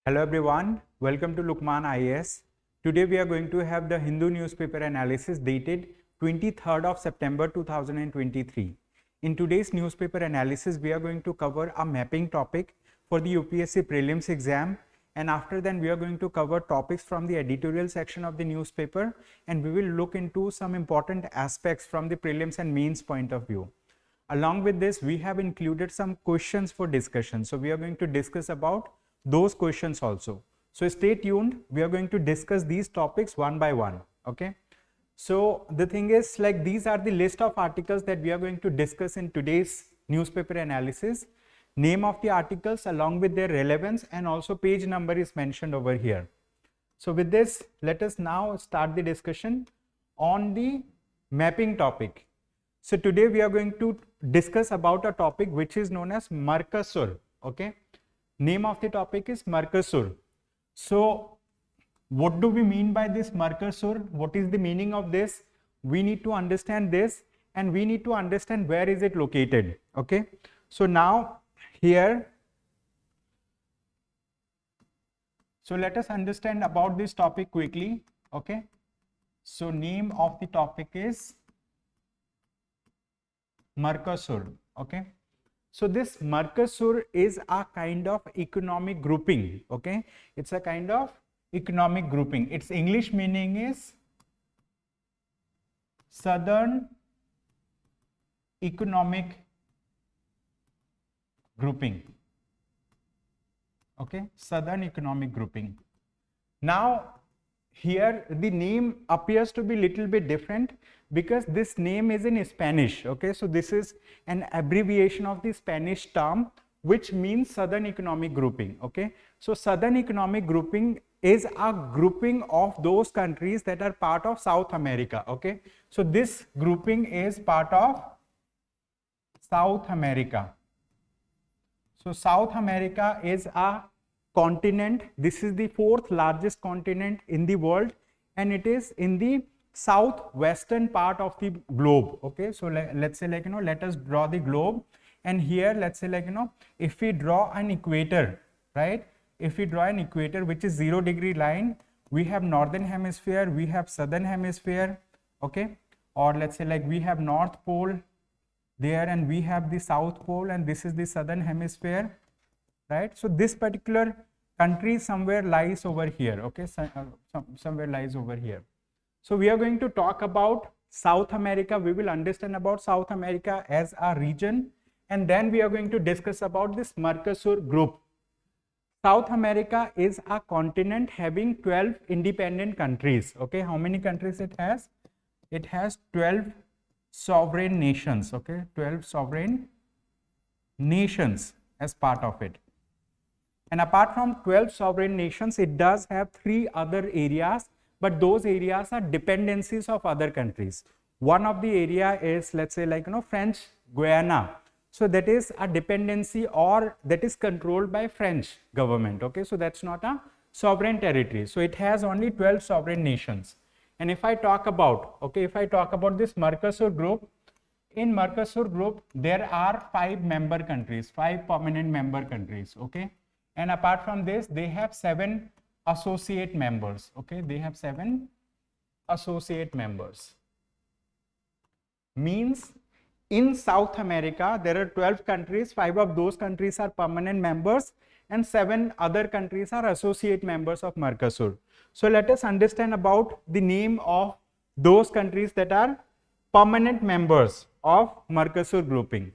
Hello everyone, welcome to Lukmaan IAS. Today we are going to have the Hindu newspaper analysis dated 23rd of September 2023. In today's newspaper analysis, we are going to cover a mapping topic for the UPSC prelims exam, and after that we are going to cover topics from the editorial section of the newspaper, and we will look into some important aspects from the prelims and mains point of view. Along with this, we have included some questions for discussion. So we are going to discuss about those questions also. So stay tuned. We are going to discuss these topics one by one. Okay. So the thing is, like, these are the list of articles that we are going to discuss in today's newspaper analysis. Name of the articles along with their relevance, and also page number is mentioned over here. So with this, let us now start the discussion on the mapping topic. So today we are going to discuss about a topic which is known as MERCOSUR. Okay. Name of the topic is MERCOSUR. So what do we mean by this MERCOSUR? What is the meaning of this? We need to understand this, and we need to understand where is it located. Okay. So now here, so let us understand about this topic quickly. Okay. So name of the topic is MERCOSUR. Okay. So this MERCOSUR is a kind of economic grouping. Okay. It's a kind of economic grouping. Its English meaning is Southern Economic Grouping. Okay. Southern Economic Grouping. Now here the name appears to be little bit different because this name is in Spanish. Okay, so this is an abbreviation of the Spanish term which means Southern Economic Grouping. Okay, so Southern Economic Grouping is a grouping of those countries that are part of South America. Okay, so this grouping is part of South America. So South America is a continent. This is the fourth largest continent in the world, and it is in the southwestern part of the globe. Okay, so let's say, like, let us draw the globe, and here let's say, like, if we draw an equator, right? If we draw an equator which is 0-degree line, we have northern hemisphere, we have southern hemisphere. Okay, or let's say, like, we have North Pole there, and we have the South Pole, and this is the southern hemisphere. Right, so this particular country somewhere lies over here. Okay, somewhere lies over here. So we are going to talk about South America. We will understand about South America as a region, and then we are going to discuss about this MERCOSUR group. South America is a continent having 12 independent countries. Okay, how many countries it has? It has 12 sovereign nations. Okay, 12 sovereign nations as part of it. And apart from 12 sovereign nations, it does have 3 other areas, but those areas are dependencies of other countries. One of the area is, let's say, like, French Guiana. So that is a dependency, or that is controlled by French government. Okay, so that's not a sovereign territory. So it has only 12 sovereign nations. And if I talk about, okay, if I talk about this MERCOSUR group, in MERCOSUR group, there are 5 member countries, 5 permanent member countries. Okay. And apart from this, they have 7 associate members. Okay, they have 7 associate members. Means in South America, there are 12 countries, 5 of those countries are permanent members, and 7 other countries are associate members of MERCOSUR. So let us understand about the name of those countries that are permanent members of MERCOSUR grouping.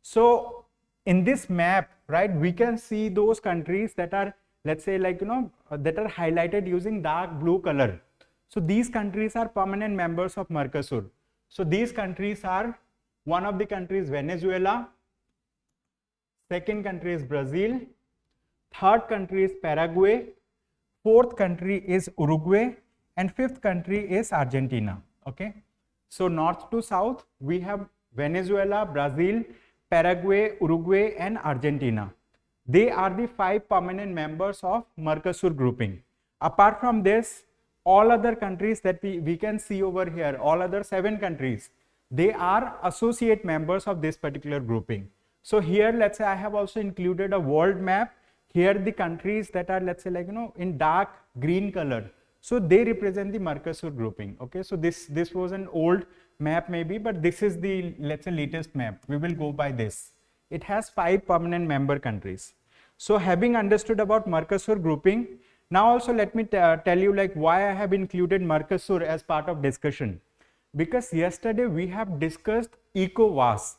So in this map, right, we can see those countries that are, let's say, like, that are highlighted using dark blue color. So these countries are permanent members of MERCOSUR. So these countries are, one of the countries Venezuela, second country is Brazil, third country is Paraguay, fourth country is Uruguay, and fifth country is Argentina. Okay, so north to south we have Venezuela, Brazil, Paraguay, Uruguay, and Argentina. They are the 5 permanent members of MERCOSUR grouping. Apart from this, all other countries that we can see over here, all other 7 countries, they are associate members of this particular grouping. So here, let's say I have also included a world map. here the countries that are, let's say, like, in dark green color, so they represent the MERCOSUR grouping. Okay, so this was an old map maybe, but this is the, let's say, latest map. We will go by this. It has 5 permanent member countries. So having understood about MERCOSUR grouping, now also let me tell you like why I have included MERCOSUR as part of discussion. Because yesterday we have discussed ECOWAS,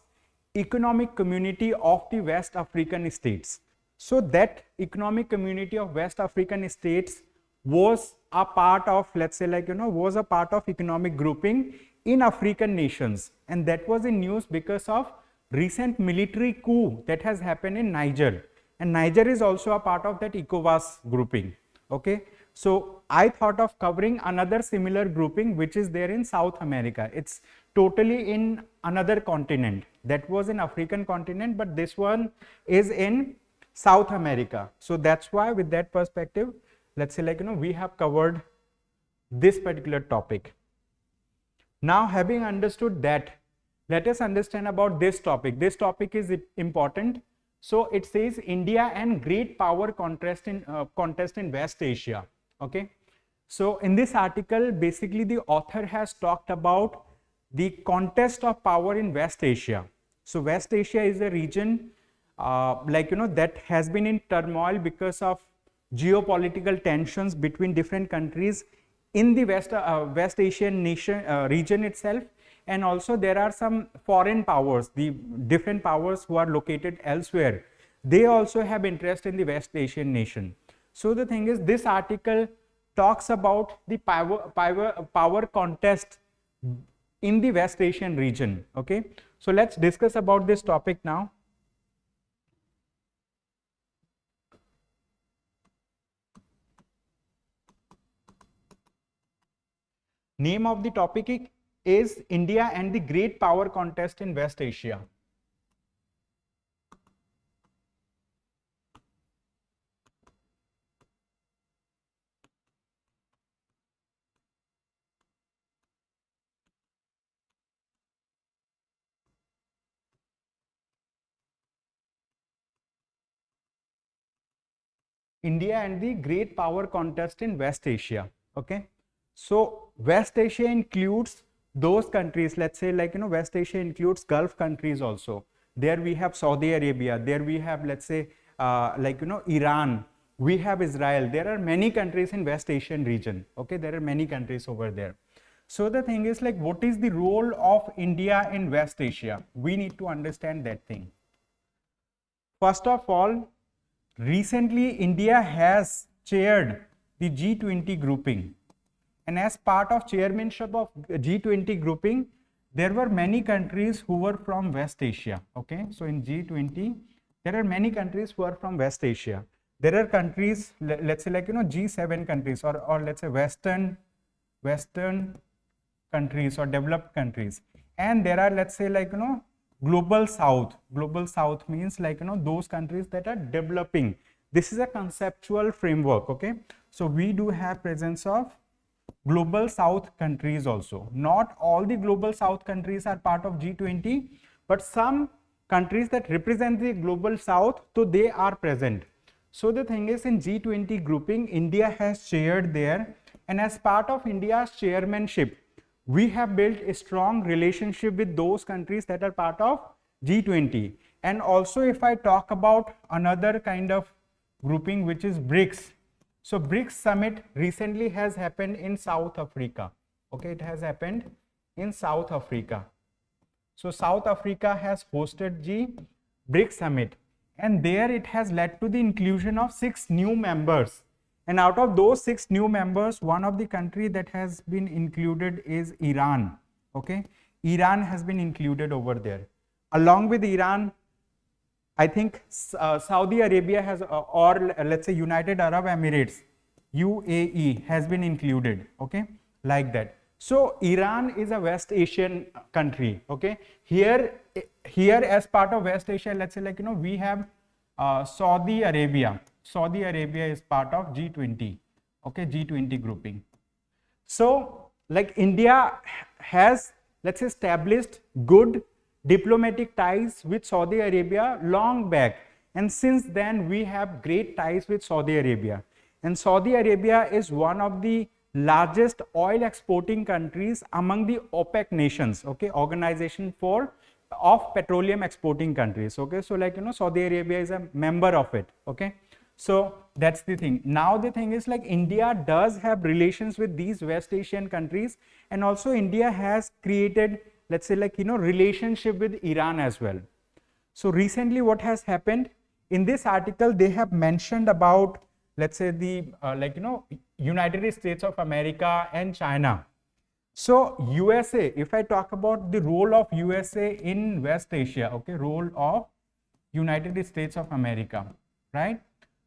Economic Community of the West African States. So that Economic Community of West African States was a part of, let's say, like, was a part of economic grouping in African nations, and that was in news because of recent military coup that has happened in Niger, and Niger is also a part of that ECOWAS grouping. Okay, so I thought of covering another similar grouping which is there in South America. It's totally in another continent. That was in African continent, but this one is in South America. So that's why with that perspective, let's say, like, we have covered this particular topic. Now having understood that, let us understand about this topic. This topic is important. So it says India and great power contest in West Asia. Okay, so in this article basically the author has talked about the contest of power in West Asia. So West Asia is a region that has been in turmoil because of geopolitical tensions between different countries in the West Asian region itself, and also there are some foreign powers, the different powers who are located elsewhere. They also have interest in the West Asian nation. So the thing is, this article talks about the power contest in the West Asian region. Okay, so let's discuss about this topic now. Name of the topic is India and the Great Power Contest in West Asia. India and the Great Power Contest in West Asia. Okay, so West Asia includes those countries, let's say, like, West Asia includes Gulf countries also. There we have Saudi Arabia, there we have, let's say, Iran, we have Israel. There are many countries in West Asian region. Okay, there are many countries over there. So the thing is, like, what is the role of India in West Asia? We need to understand that thing. First of all, recently India has chaired the G20 grouping, and as part of chairmanship of G20 grouping, there were many countries who were from West Asia. Okay, so in G20 there are many countries who are from West Asia. There are countries, let's say, like, G7 countries, or let's say Western countries or developed countries, and there are, let's say, like, Global South. Global South means, like, those countries that are developing. This is a conceptual framework. Okay, so we do have presence of Global South countries also. Not all the Global South countries are part of G20, but some countries that represent the Global South, so they are present. So the thing is, in G20 grouping, India has chaired there, and as part of India's chairmanship, we have built a strong relationship with those countries that are part of G20. And also, if I talk about another kind of grouping, which is BRICS. So BRICS summit recently has happened in South Africa. Okay, it has happened in South Africa. So South Africa has hosted the BRICS summit, and there it has led to the inclusion of 6 new members. And out of those 6 new members, one of the country that has been included is Iran. Okay, Iran has been included over there. Along with Iran, I think Saudi Arabia has, or let's say United Arab Emirates, UAE, has been included. Okay, like that. So Iran is a West Asian country. Okay, here as part of West Asia, let's say, like, we have Saudi Arabia. Saudi Arabia is part of G20. Okay, G20 grouping. So, like, India has, let's say, established good diplomatic ties with Saudi Arabia long back, And since then, we have great ties with Saudi Arabia. And Saudi Arabia is one of the largest oil exporting countries among the OPEC nations, okay, organization of petroleum exporting countries, okay. So like, Saudi Arabia is a member of it, okay. So that's the thing. Now the thing is like India does have relations with these West Asian countries, and also India has created, let's say like, relationship with Iran as well. So recently what has happened in this article, they have mentioned about, let's say the United States of America and China. So USA, if I talk about the role of USA in West Asia, okay, role of United States of America, right?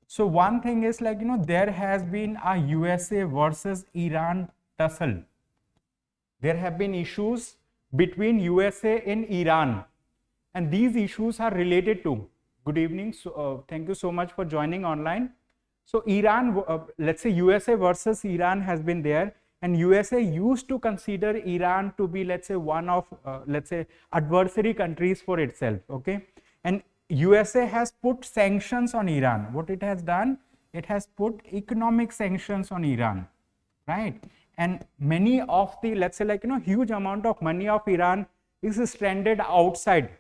So one thing is like, there has been a USA versus Iran tussle. There have been issues between USA and Iran, and these issues are related to, good evening, so, thank you so much for joining online. So Iran, let's say USA versus Iran has been there, and USA used to consider Iran to be, let's say, one of, let's say, adversary countries for itself, okay? And USA has put sanctions on Iran. What it has done, it has put economic sanctions on Iran, right? And many of the, let's say like, huge amount of money of Iran is stranded outside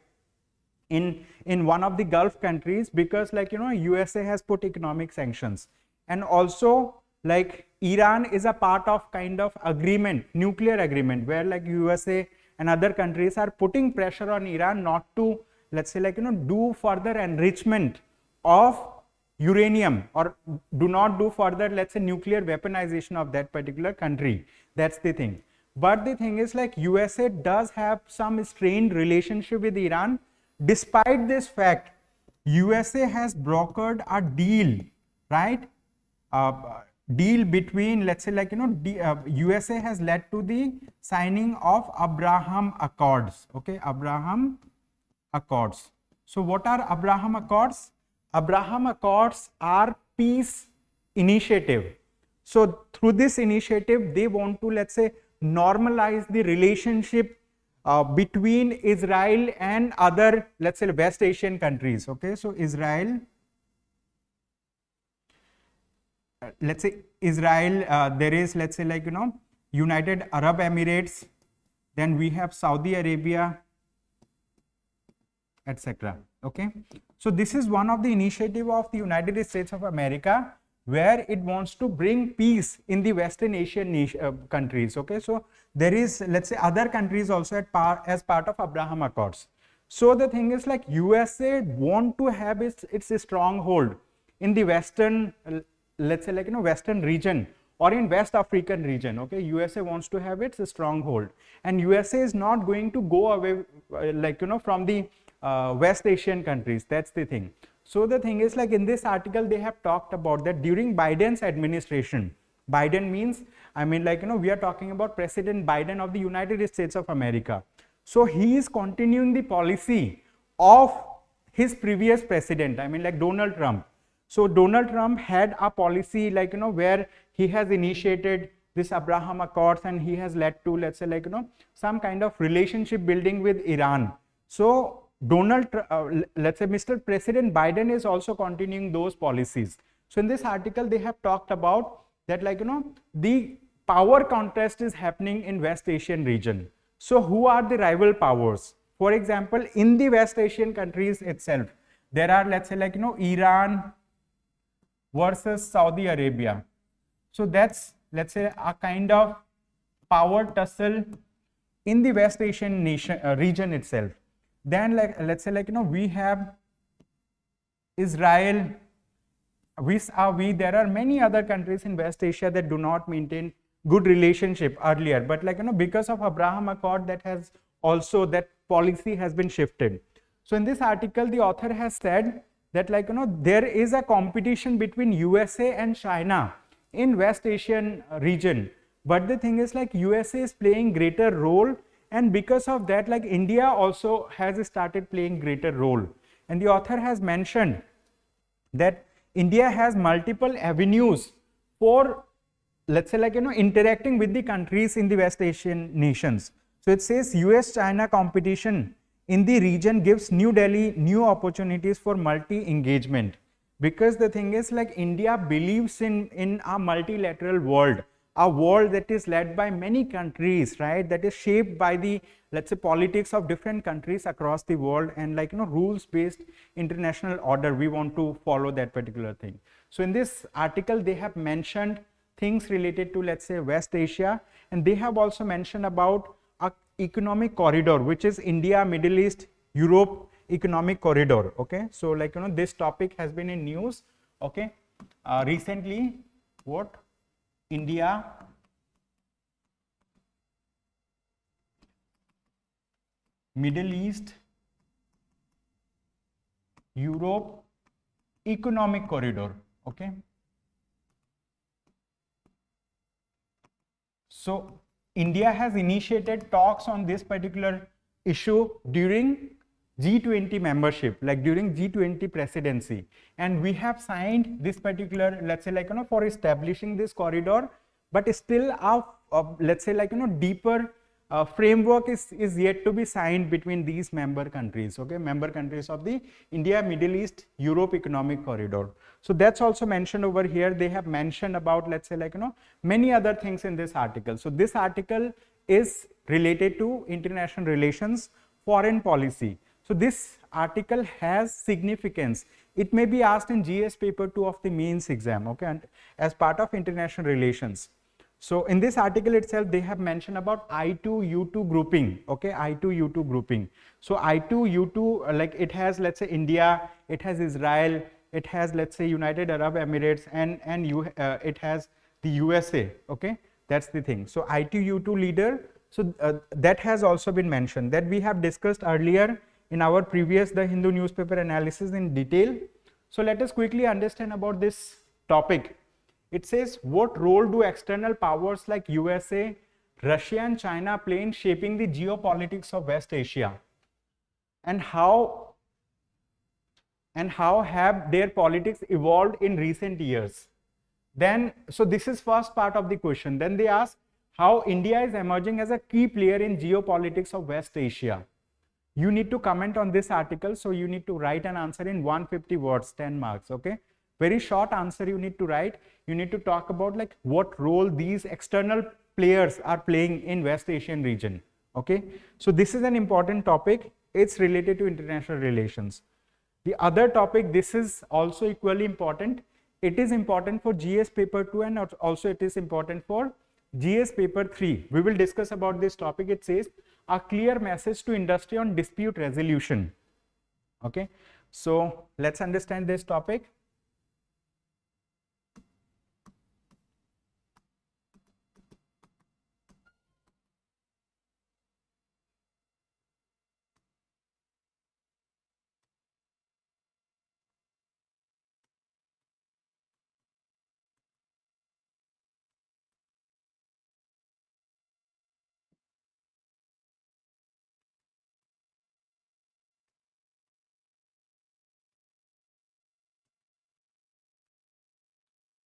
in one of the Gulf countries, because like, USA has put economic sanctions. And also like Iran is a part of kind of agreement, nuclear agreement, where like USA and other countries are putting pressure on Iran not to, let's say like, do further enrichment of uranium, or do not do further, let's say, nuclear weaponization of that particular country. That's the thing. But the thing is like USA does have some strained relationship with Iran. Despite this fact, USA has brokered a deal, right? Deal between, let's say like, USA has led to the signing of Abraham Accords, okay, Abraham Accords. So what are Abraham Accords? Abraham Accords are peace initiative. So through this initiative, they want to, let's say, normalize the relationship between Israel and other, let's say, West Asian countries, okay. So Israel, let's say Israel, there is, let's say like, United Arab Emirates, then we have Saudi Arabia, etc. Okay. So this is one of the initiative of the United States of America, where it wants to bring peace in the Western Asian countries. Okay. So there is, let's say, other countries also as part of Abraham Accords. So the thing is like USA want to have its stronghold in the Western, let's say like, Western region or in West African region. Okay. USA wants to have its stronghold, and USA is not going to go away like, from the West Asian countries. That's the thing. So the thing is like in this article, they have talked about that during Biden's administration. Biden means, I mean like, we are talking about President Biden of the United States of America. So he is continuing the policy of his previous president, I mean like Donald Trump. So Donald Trump had a policy like, where he has initiated this Abraham Accords, and he has led to, let's say like, some kind of relationship building with Iran. So let's say Mr. President Biden is also continuing those policies. So in this article, they have talked about that like, the power contest is happening in West Asian region. So who are the rival powers? For example, in the West Asian countries itself, there are, let's say like, Iran versus Saudi Arabia. So that's, let's say, a kind of power tussle in the West Asian region itself. Then like, let's say like, we have Israel, there are many other countries in West Asia that do not maintain good relationship earlier, but like, because of Abraham Accord, that has also, that policy has been shifted. So in this article, the author has said that like, there is a competition between USA and China in West Asian region, but the thing is like USA is playing greater role, and because of that, like India also has started playing greater role. And the author has mentioned that India has multiple avenues for, let's say like, interacting with the countries in the West Asian nations. So it says US-China competition in the region gives New Delhi new opportunities for multi-engagement. Because the thing is, like, India believes in a multilateral world, a world that is led by many countries, right? That is shaped by the, let's say, politics of different countries across the world, and like, rules-based international order. We want to follow that particular thing. So in this article, they have mentioned things related to, let's say, West Asia, and they have also mentioned about a economic corridor, which is India, Middle East, Europe economic corridor. Okay, so like, this topic has been in news. Okay, recently, what? India, Middle East, Europe economic corridor. Okay, so India has initiated talks on this particular issue during G20 membership, like during G20 presidency, and we have signed this particular, let's say, like, for establishing this corridor, but still let's say, like, deeper framework is yet to be signed between these member countries. Okay, member countries of the India, Middle East, Europe economic corridor. So that's also mentioned over here. They have mentioned about, let's say, like, many other things in this article. So this article is related to international relations, foreign policy. So this article has significance. It may be asked in GS paper 2 of the mains exam, okay, and as part of international relations. So in this article itself, they have mentioned about I2U2 grouping, okay, I2U2 grouping. So I2U2, like, it has, let's say, India, it has Israel, it has, let's say, United Arab Emirates, and it has the USA, okay, that's the thing. So I2U2 leader, so that has also been mentioned, that we have discussed earlier in our previous The Hindu newspaper analysis in detail. So let us quickly understand about this topic. It says, what role do external powers like USA, Russia and China play in shaping the geopolitics of West Asia? And how have their politics evolved in recent years? Then, so this is first part of the question. Then they ask how India is emerging as a key player in geopolitics of West Asia. You need to comment on this article, so you need to write an answer in 150 words, 10 marks, okay? Very short answer you need to write. You need to talk about, like, what role these external players are playing in West Asian region, okay? So this is an important topic. It's related to international relations. The other topic, this is also equally important. It is important for GS paper 2 and also it is important for GS paper 3. We will discuss about this topic. It says, a clear message to industry on dispute resolution. Okay, so let's understand this topic.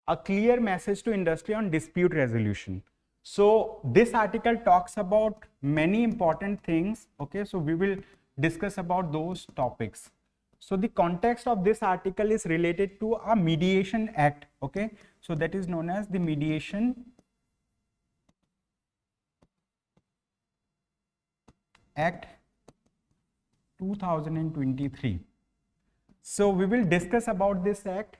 A clear message to industry on dispute resolution. So this article talks about many important things. Okay, so we will discuss about those topics. So the context of this article is related to a mediation act. Okay, so that is known as the Mediation Act 2023. So we will discuss about this act.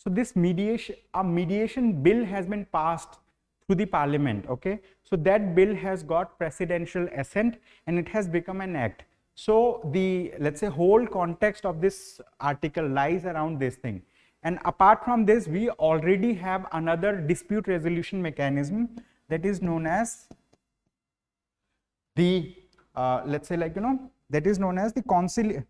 So this mediation bill has been passed through the parliament. Okay, so that bill has got presidential assent and it has become an act. So the, let's say, whole context of this article lies around this thing. And apart from this, we already have another dispute resolution mechanism that is known as the let's say, like, that is known as the conciliation.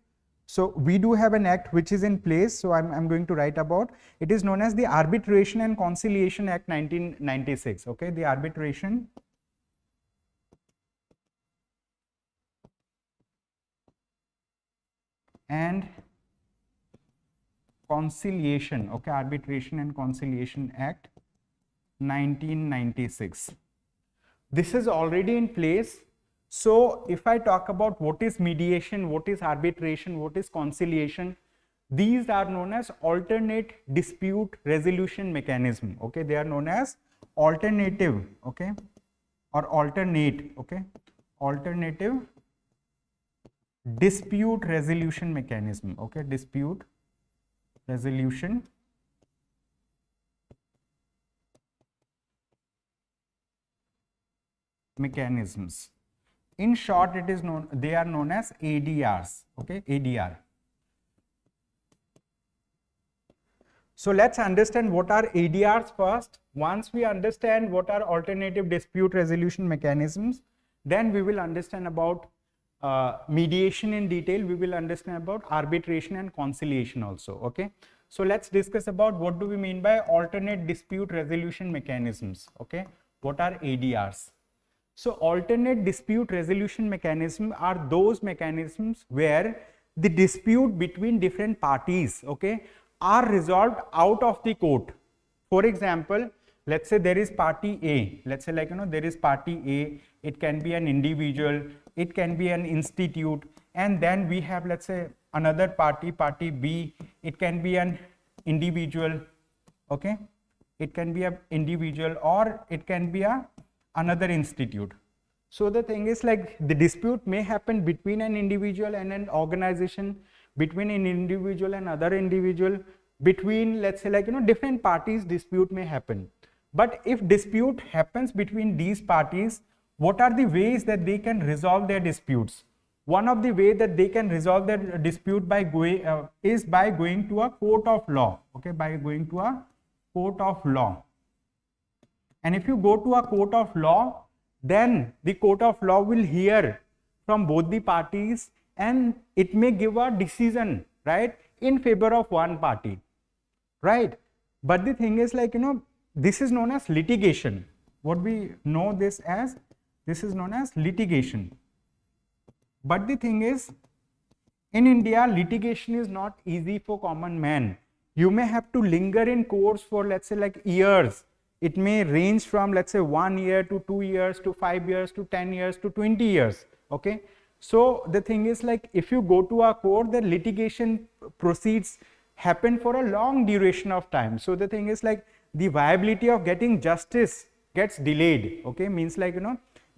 So we do have an act which is in place. So I'm going to write about it. Is known as the Arbitration and Conciliation Act 1996. Okay, the Arbitration and Conciliation. Okay, Arbitration and Conciliation Act 1996. This is already in place. So if I talk about what is mediation, what is arbitration, what is conciliation, these are known as alternate dispute resolution mechanism. Okay, they are known as alternative, okay, or alternate, okay, alternative dispute resolution mechanism. Okay, dispute resolution mechanisms. In short, it is known, they are known as ADRs. Okay, ADR. So let's understand what are ADRs first. Once we understand what are alternative dispute resolution mechanisms, then we will understand about mediation in detail. We will understand about arbitration and conciliation also. Okay. So let's discuss about what do we mean by alternate dispute resolution mechanisms. Okay. What are ADRs? So alternate dispute resolution mechanisms are those mechanisms where the dispute between different parties, okay, are resolved out of the court. For example, let's say there is party A. Let's say, like, there is party A. It can be an individual, it can be an institute, and then we have, let's say, another party, party B. It can be an individual, okay. It can be an individual, or it can be another institute. So the thing is, like, the dispute may happen between an individual and an organization, between an individual and other individual, between, let's say, like, different parties, dispute may happen. But if dispute happens between these parties, what are the ways that they can resolve their disputes? One of the way that they can resolve their dispute by going is by going to a court of law. Okay, by going to a court of law. And if you go to a court of law, then the court of law will hear from both the parties, and it may give a decision, right, in favor of one party, right? But the thing is, like, this is known as litigation. What we know this as, this is known as litigation. But the thing is, in India, litigation is not easy for common man. You may have to linger in courts for, let's say, like, years. It may range from, let's say, 1 year to 2 years to 5 years to 10 years to 20 years. Okay. So the thing is, like, if you go to a court, the litigation proceeds happen for a long duration of time. So the thing is, like, the viability of getting justice gets delayed. Okay, means, like,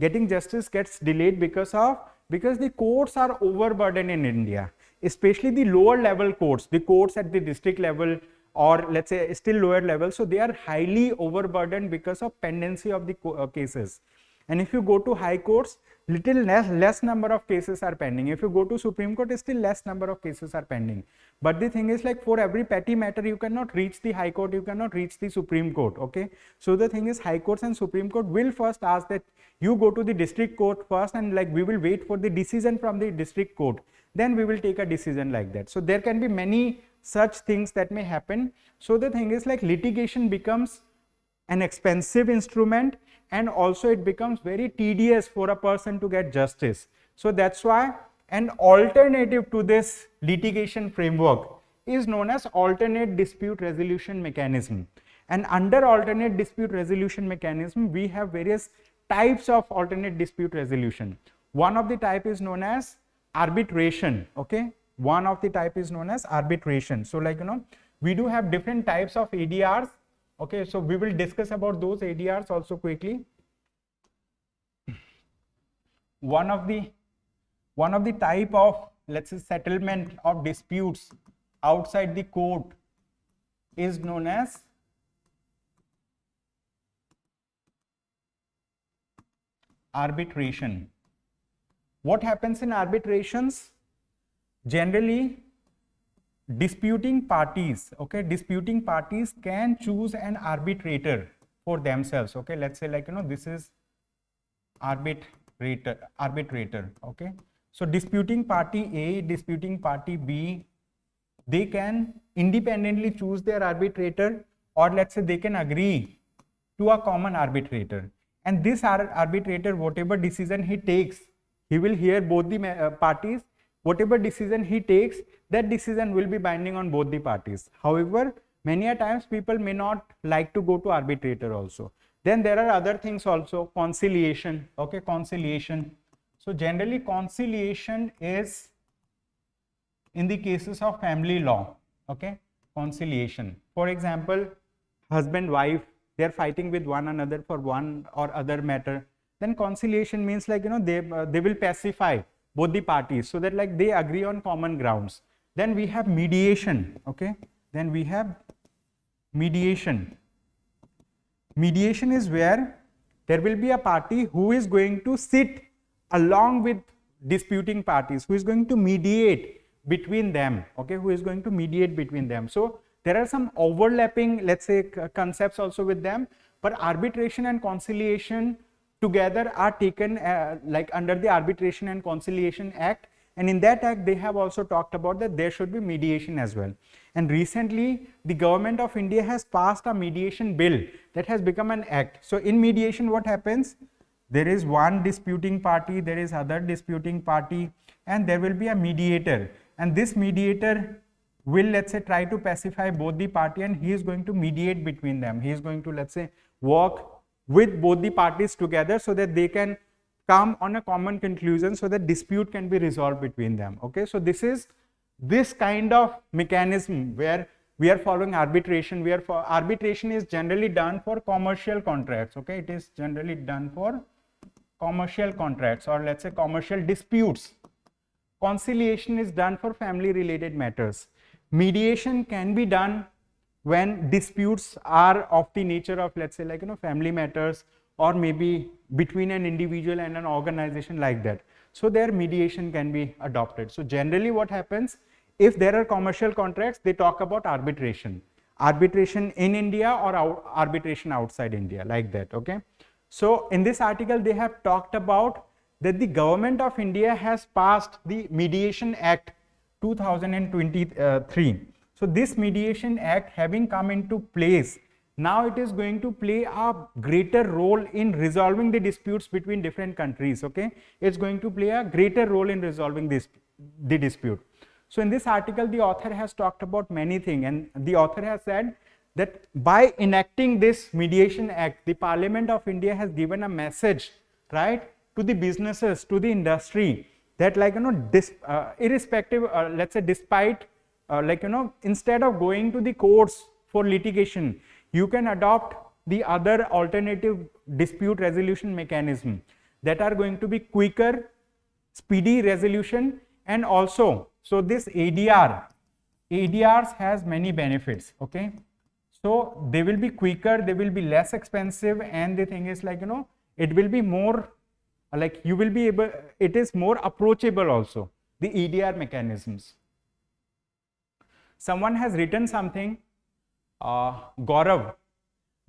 getting justice gets delayed because the courts are overburdened in India, especially the lower level courts, the courts at the district level, or let's say still lower level. So they are highly overburdened because of pendency of the cases. And if you go to high courts, little less number of cases are pending. If you go to Supreme Court, still less number of cases are pending. But the thing is, like, for every petty matter, you cannot reach the High Court, you cannot reach the Supreme Court. Okay. So the thing is, High Courts and Supreme Court will first ask that you go to the district court first, and, like, we will wait for the decision from the district court. Then we will take a decision like that. So there can be many such things that may happen. So the thing is, like, litigation becomes an expensive instrument, and also it becomes very tedious for a person to get justice. So that's why an alternative to this litigation framework is known as alternate dispute resolution mechanism. And under alternate dispute resolution mechanism, we have various types of alternate dispute resolution. One of the type is known as arbitration. Okay, one of the type is known as arbitration. So, like, we do have different types of ADRs. Okay, so we will discuss about those ADRs also quickly. One of the type of, let's say, settlement of disputes outside the court is known as arbitration. What happens in arbitrations? Generally, disputing parties, okay, disputing parties can choose an arbitrator for themselves. Okay, let's say, like, this is arbitrator, okay. So disputing party A, disputing party B, they can independently choose their arbitrator, or let's say they can agree to a common arbitrator. And this arbitrator, whatever decision he takes, he will hear both the parties. Whatever decision he takes, that decision will be binding on both the parties. However, many a times people may not like to go to arbitrator also. Then there are other things also, conciliation. Okay, conciliation. So generally conciliation is in the cases of family law, okay, conciliation. For example, husband, wife, they are fighting with one another for one or other matter. Then conciliation means like, they will pacify both the parties so that like they agree on common grounds. Then we have mediation, okay. Then we have mediation. Mediation is where there will be a party who is going to sit along with disputing parties, who is going to mediate between them, okay, who is going to mediate between them. So there are some overlapping, let's say, concepts also with them, but arbitration and conciliation together are taken like under the Arbitration and Conciliation Act, and in that act they have also talked about that there should be mediation as well. And recently the government of India has passed a mediation bill that has become an act. So in mediation what happens? There is one disputing party, there is other disputing party, and there will be a mediator, and this mediator will, let's say, try to pacify both the party, and he is going to mediate between them. He is going to, let's say, work with both the parties together so that they can come on a common conclusion so that dispute can be resolved between them, okay. So this is this kind of mechanism where we are following arbitration. Arbitration is generally done for commercial contracts, okay. It is generally done for commercial contracts, or let's say commercial disputes. Conciliation is done for family related matters. Mediation can be done when disputes are of the nature of, let's say, like, family matters, or maybe between an individual and an organization, like that. So there mediation can be adopted. So generally what happens, if there are commercial contracts, they talk about arbitration in India or arbitration outside India, like that, okay. So in this article they have talked about that the government of India has passed the Mediation Act 2023. So this Mediation Act having come into place, now it is going to play a greater role in resolving the disputes between different countries, okay. It's going to play a greater role in resolving the dispute. So in this article the author has talked about many things, and the author has said that by enacting this Mediation Act, the Parliament of India has given a message, right, to the businesses, to the industry, that like, irrespective, let's say, despite instead of going to the courts for litigation, you can adopt the other alternative dispute resolution mechanism that are going to be quicker, speedy resolution, and also, so this ADRs has many benefits, okay. So they will be quicker, they will be less expensive, and the thing is like, it will be more like you will be able, it is more approachable also, the ADR mechanisms. Someone has written something, Gaurav,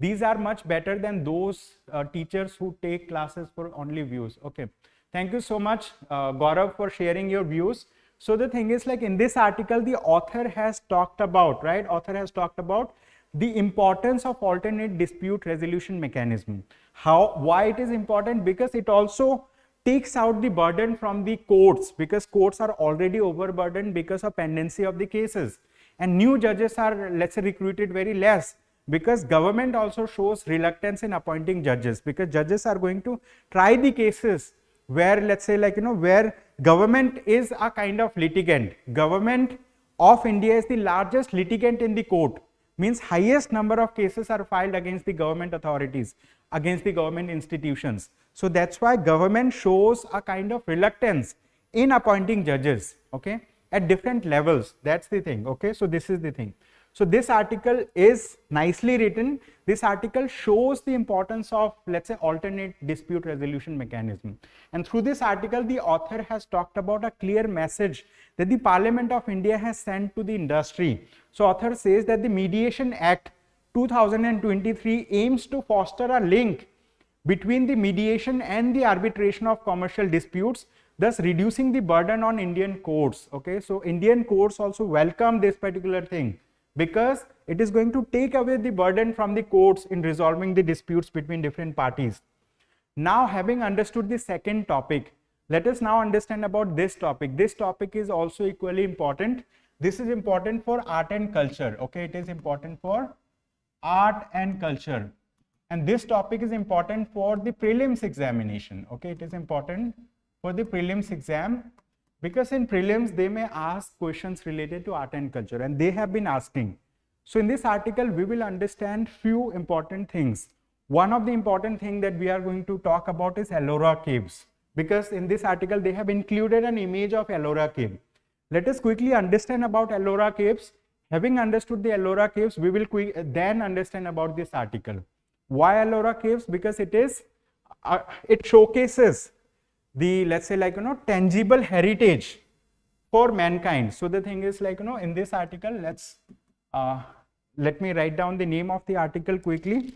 these are much better than those teachers who take classes for only views, okay. Thank you so much, Gaurav, for sharing your views. So the thing is, like, in this article the author has talked about, right, author has talked about the importance of alternate dispute resolution mechanism. Why it is important? Because it also takes out the burden from the courts, because courts are already overburdened because of pendency of the cases, and new judges are, let's say, recruited very less, because government also shows reluctance in appointing judges, because judges are going to try the cases where, let's say, like, where government is a kind of litigant. Government of India is the largest litigant in the court, means highest number of cases are filed against the government authorities, against the government institutions. So that's why government shows a kind of reluctance in appointing judges, okay, at different levels. That's the thing, okay. So this is the thing. So this article is nicely written. This article shows the importance of, let's say, alternate dispute resolution mechanism. And through this article, the author has talked about a clear message that the Parliament of India has sent to the industry. So author says that the Mediation Act 2023 aims to foster a link between the mediation and the arbitration of commercial disputes, thus reducing the burden on Indian courts, okay. So Indian courts also welcome this particular thing, because it is going to take away the burden from the courts in resolving the disputes between different parties. Now, having understood the second topic, let us now understand about this topic. This topic is also equally important. This is important for art and culture, okay. It is important for art and culture, and this topic is important for the prelims examination, okay. It is important for the prelims exam, because in prelims they may ask questions related to art and culture, and they have been asking. So in this article we will understand few important things. One of the important thing that we are going to talk about is Ellora caves, because in this article they have included an image of Ellora cave. Let us quickly understand about Ellora caves. Having understood the Ellora caves, we will then understand about this article. Why Ellora caves? Because it is it showcases the, let's say, like, tangible heritage for mankind. So the thing is, like, in this article, let me write down the name of the article quickly.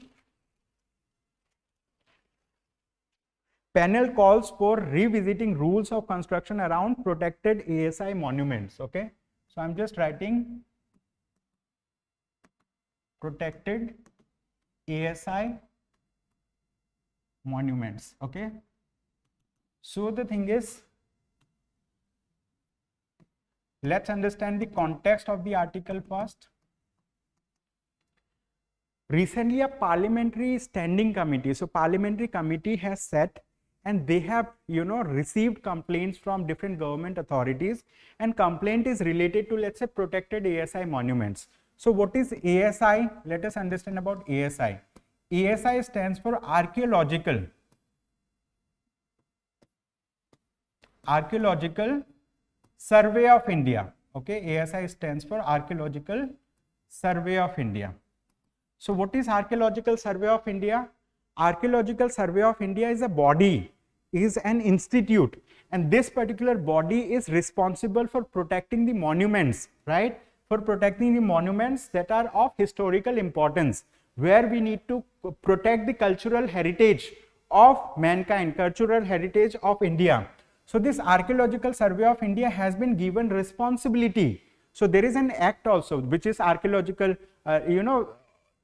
Panel calls for revisiting rules of construction around protected ASI monuments. Okay, so I'm just writing protected ASI monuments. Okay, so the thing is, let's understand the context of the article first. Recently a parliamentary standing committee, so parliamentary committee has set, and they have received complaints from different government authorities, and complaint is related to, let's say, protected ASI monuments. So what is ASI? Let us understand about ASI. ASI stands for Archaeological Survey of India. Okay, ASI stands for Archaeological Survey of India. So what is Archaeological Survey of India? Archaeological Survey of India is a body, is an institute, and this particular body is responsible for protecting the monuments, right? For protecting the monuments that are of historical importance, where we need to protect the cultural heritage of mankind, cultural heritage of India. So this Archaeological Survey of India has been given responsibility. So there is an act also, which is archaeological,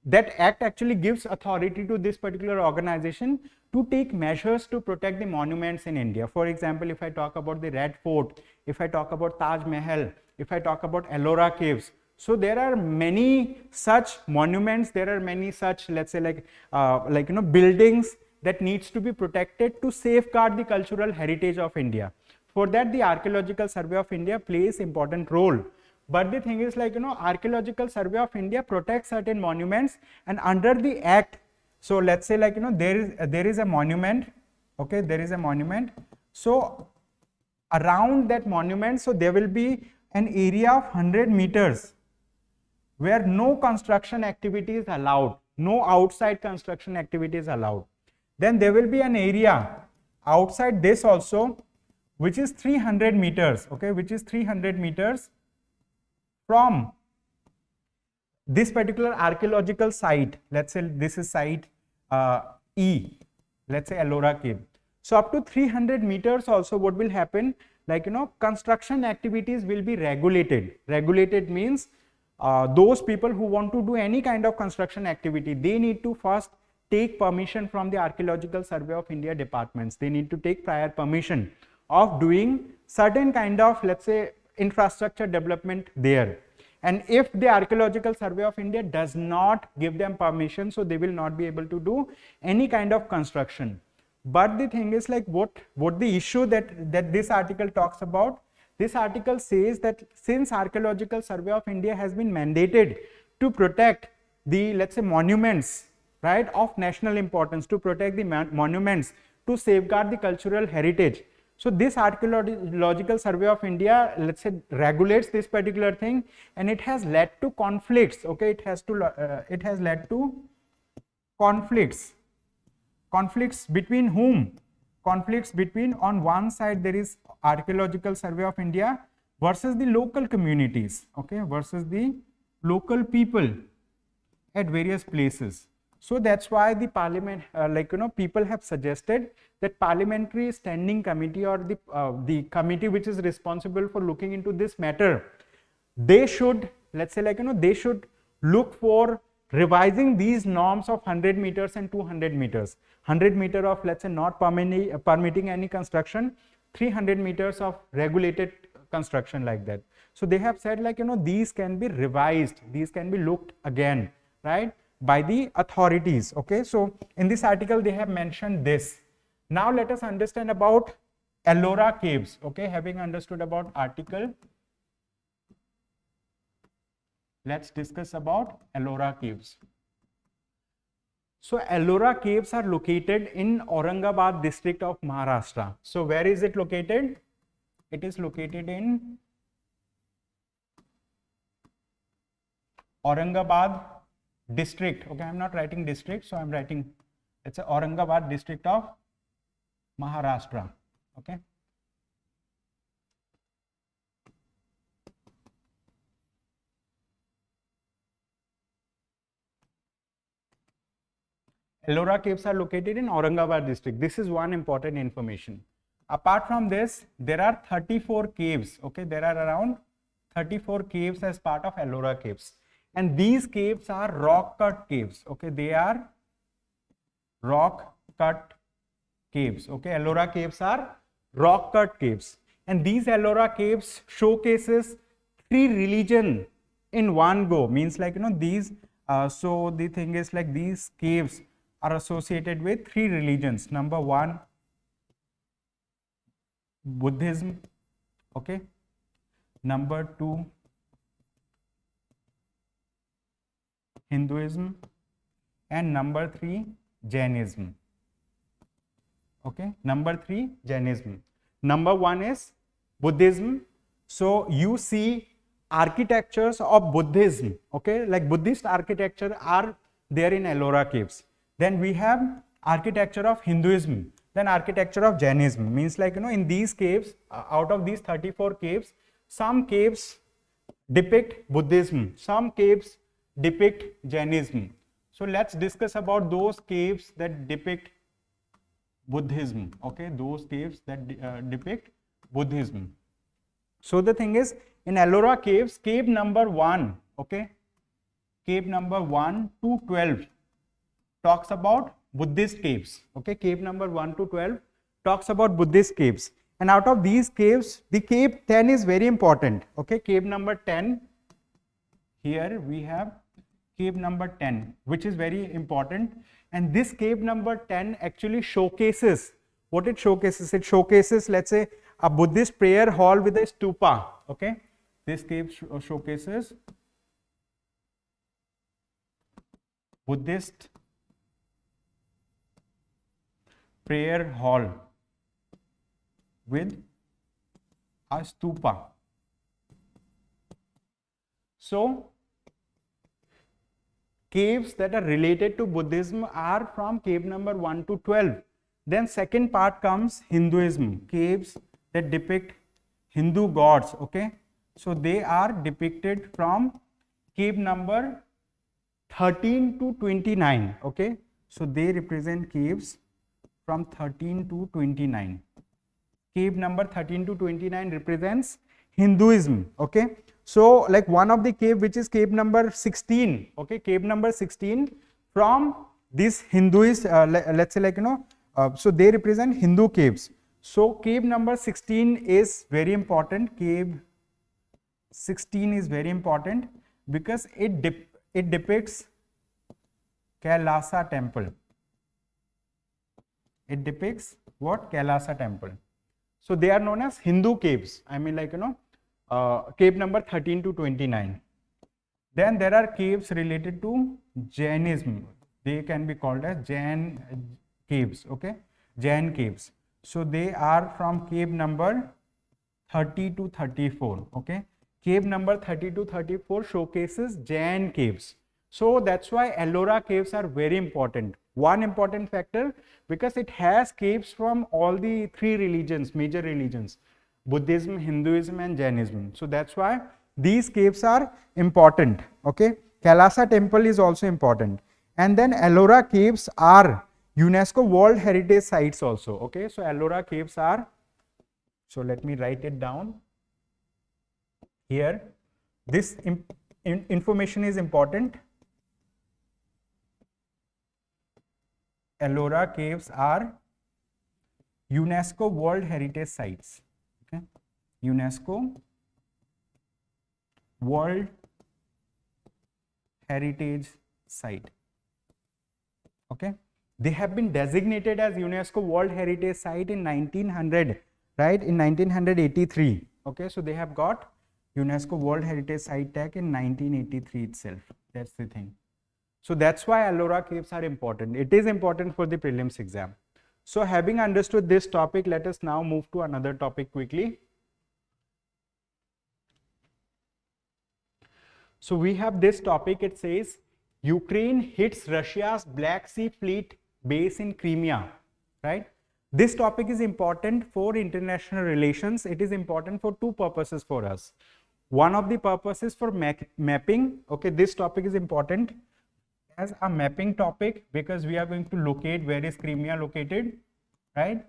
that act actually gives authority to this particular organization to take measures to protect the monuments in India. For example, if I talk about the Red Fort, if I talk about Taj Mahal, if I talk about Ellora caves, so there are many such monuments, there are many such, let's say, buildings that needs to be protected to safeguard the cultural heritage of India. For that, the Archaeological Survey of India plays important role. But the thing is, Archaeological Survey of India protects certain monuments, and under the act, so let's say, there is a monument. Okay, there is a monument. So around that monument, so there will be an area of 100 meters where no construction activity is allowed, no outside construction activity is allowed. Then there will be an area outside this also, which is 300 meters, okay, which is 300 meters from this particular archaeological site. Let's say this is site E, let's say Ellora cave. So up to 300 meters also, what will happen, construction activities will be regulated. Regulated means those people who want to do any kind of construction activity, they need to first take permission from the Archaeological Survey of India departments. They need to take prior permission of doing certain kind of, let's say, infrastructure development there. And if the Archaeological Survey of India does not give them permission, so they will not be able to do any kind of construction. But the thing is, what the issue that this article talks about, this article says that since Archaeological Survey of India has been mandated to protect the, let's say, monuments, right, of national importance, to protect the monuments, to safeguard the cultural heritage. So this Archaeological Survey of India, let's say, regulates this particular thing, and it has led to conflicts. Okay, it has led to conflicts. Conflicts between whom? Conflicts between, on one side there is Archaeological Survey of India versus the local communities, okay, versus the local people at various places. So that's why the parliament, people have suggested that parliamentary standing committee, or the committee which is responsible for looking into this matter, they should, let's say, they should look for revising these norms of 100 meters and 200 meters. 100 meter of, let's say, not permitting any construction, 300 meters of regulated construction, like that. So they have said, these can be revised, these can be looked again, right, by the authorities. Okay, so in this article they have mentioned this. Now let us understand about Ellora caves. Okay, having understood about article, let's discuss about Ellora caves. So Ellora caves are located in Aurangabad district of Maharashtra. So where is it located? It is located in Aurangabad district. Okay, I'm not writing district, so I'm writing, it's a Aurangabad district of Maharashtra. Okay. Ellora caves are located in Aurangabad district. This is one important information. Apart from this, there are 34 caves. Okay, there are around 34 caves as part of Ellora caves. And these caves are rock cut caves. Okay, they are rock cut caves. Okay, Ellora caves are rock cut caves. And these Ellora caves showcases 3 religions in one go. Means like, these, so the thing is like these caves are associated with 3 religions. Number 1, Buddhism. Okay. Number 2, Hinduism. And number 3, Jainism. Okay. Number 3, Jainism. Number 1 is Buddhism. So you see architectures of Buddhism. Okay. Like Buddhist architecture are there in Ellora caves. Then we have architecture of Hinduism, then architecture of Jainism. Means like, in these caves, out of these 34 caves, some caves depict Buddhism, some caves depict Jainism. So let's discuss about those caves that depict Buddhism. Okay, those caves that depict Buddhism. So the thing is, in Ellora caves, cave number 1, okay, cave number 1 to 12 talks about Buddhist caves. Okay, cave number 1 to 12 talks about Buddhist caves. And out of these caves, the cave 10 is very important. Okay, cave number 10, here we have cave number 10, which is very important. And this cave number 10 actually showcases, what it showcases? It showcases, let's say, a Buddhist prayer hall with a stupa. Okay, this cave showcases Buddhist prayer hall with a stupa. So caves that are related to Buddhism are from cave number 1 to 12. Then second part comes Hinduism, caves that depict Hindu gods. Okay, so they are depicted from cave number 13 to 29. Okay, so they represent caves from 13 to 29. Cave number 13 to 29 represents Hinduism. Okay, so like one of the cave, which is cave number 16. Okay, cave number 16 from this Hinduist, let's say, like, so they represent Hindu caves. So cave number 16 is very important. Cave 16 is very important because it depicts Kailasa temple. It depicts what? Kailasa temple. So they are known as Hindu caves. I mean, like, cave number 13 to 29. Then there are caves related to Jainism. They can be called as Jain caves. Okay, Jain caves. So they are from cave number 30 to 34. Okay, cave number 30 to 34 showcases Jain caves. So that's why Ellora caves are very important. One important factor, because it has caves from all the 3 religions, major religions, Buddhism, Hinduism and Jainism. So that's why these caves are important. Okay, Kailasa temple is also important. And then Ellora caves are UNESCO World Heritage Sites also. Okay, so Ellora caves are, so let me write it down here. This information is important. Ellora caves are UNESCO World Heritage Sites. Okay, UNESCO World Heritage Site. Okay, they have been designated as UNESCO World Heritage Site in 1900 right, in 1983. Okay, so they have got UNESCO World Heritage Site tag in 1983 itself. That's the thing. So that's why Ellora caves are important. It is important for the prelims exam. So having understood this topic, let us now move to another topic quickly. So we have this topic. It says Ukraine hits Russia's Black Sea Fleet base in Crimea, right? This topic is important for international relations. It is important for two purposes for us. One of the purposes for mapping. Okay, this topic is important as a mapping topic because we are going to locate where is Crimea located, right?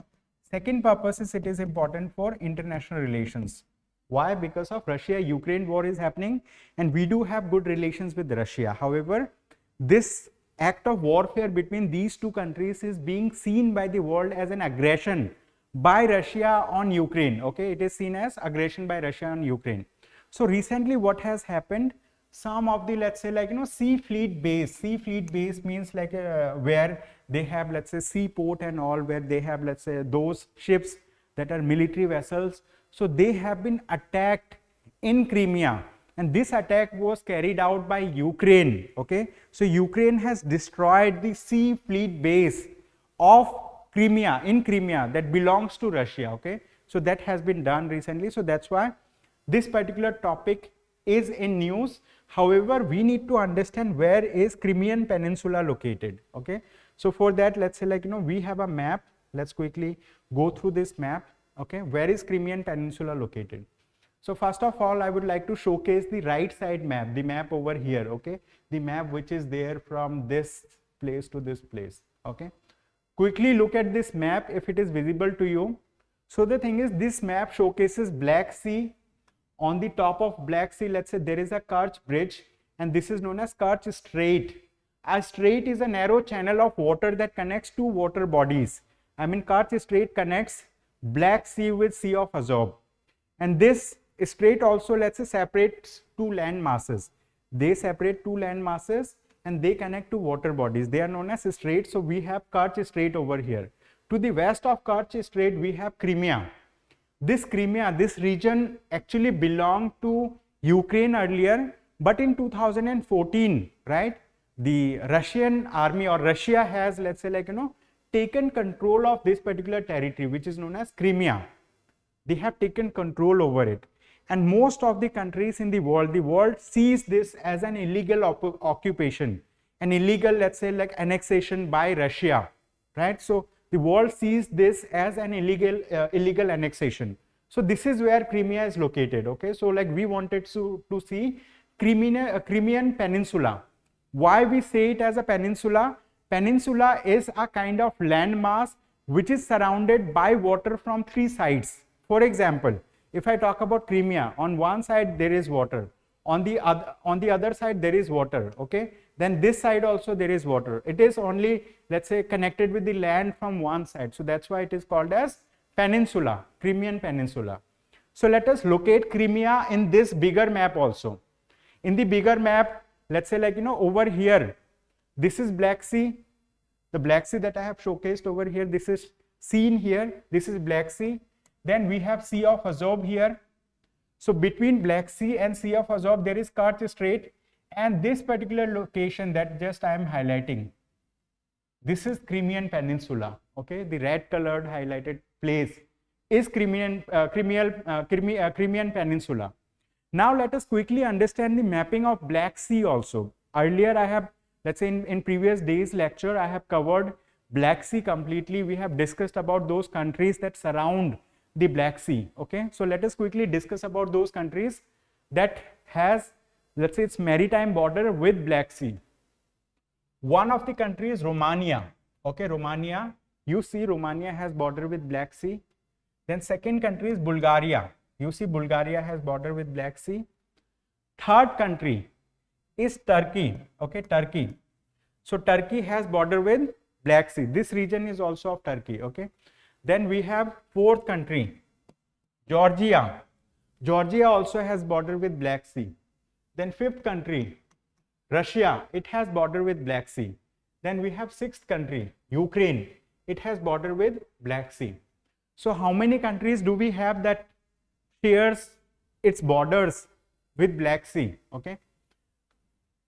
Second purpose is it is important for international relations. Why? Because of Russia-Ukraine war is happening and we do have good relations with Russia. However, this act of warfare between these two countries is being seen by the world as an aggression by Russia on Ukraine. Okay, it is seen as aggression by Russia on Ukraine. So recently what has happened, some of the, let's say, like, sea fleet base means like where they have, let's say, seaport and all, where they have, let's say, those ships that are military vessels. So they have been attacked in Crimea, and this attack was carried out by Ukraine. Okay, so Ukraine has destroyed the sea fleet base of Crimea, in Crimea, that belongs to Russia. Okay, so that has been done recently. So that's why this particular topic is in news. However, we need to understand where is Crimean Peninsula located. Okay, so for that, let's say, like, we have a map. Let's quickly go through this map. Okay, where is Crimean Peninsula located? So first of all, I would like to showcase the right side map, the map over here. Okay, the map which is there from this place to this place. Okay, quickly look at this map if it is visible to you. So the thing is, this map showcases Black Sea. On the top of Black Sea, let's say there is a Kerch bridge, and this is known as Kerch Strait. A strait is a narrow channel of water that connects two water bodies. I mean, Kerch Strait connects Black Sea with Sea of Azov, and this strait also, let's say, separates two land masses. They separate two land masses and they connect two water bodies. They are known as straits. So we have Kerch Strait over here. To the west of Kerch Strait, we have Crimea. This Crimea, this region actually belonged to Ukraine earlier, but in 2014, right, the Russian army or Russia has, let's say, like, taken control of this particular territory, which is known as Crimea. They have taken control over it. And most of the countries in the world sees this as an illegal occupation, an illegal, let's say, like, annexation by Russia, right? So the world sees this as an illegal annexation. So this is where Crimea is located. Okay, so like we wanted to see Crimean Peninsula. Why we say it as a peninsula? Peninsula is a kind of landmass which is surrounded by water from three sides. For example, if I talk about Crimea, on one side there is water, on the other side there is water. Okay, then this side also there is water. It is only, let's say, connected with the land from one side. So that's why it is called as peninsula, Crimean Peninsula. So let us locate Crimea in this bigger map also. In the bigger map, let's say, like, over here, this is Black Sea. The Black Sea that I have showcased over here, this is seen here. This is Black Sea. Then we have Sea of Azov here. So between Black Sea and Sea of Azov, there is Kerch Strait, and this particular location that just I am highlighting, this is Crimean Peninsula. Okay, the red colored highlighted place is Crimean Peninsula. Now let us quickly understand the mapping of Black Sea also. Earlier I have, let's say, in previous days lecture, I have covered Black Sea completely. We have discussed about those countries that surround the Black Sea. Okay, so let us quickly discuss about those countries that has, let's say, its maritime border with Black Sea. One of the countries is Romania. Okay, Romania, you see Romania has border with Black Sea. Then second country is Bulgaria. You see Bulgaria has border with Black Sea. Third country is Turkey. Okay, Turkey. So Turkey has border with Black Sea. This region is also of Turkey. Okay. Then we have fourth country, Georgia. Georgia also has border with Black Sea. Then fifth country, Russia. It has border with Black Sea. Then we have sixth country, Ukraine. It has border with Black Sea. So how many countries do we have that shares its borders with Black Sea? Okay,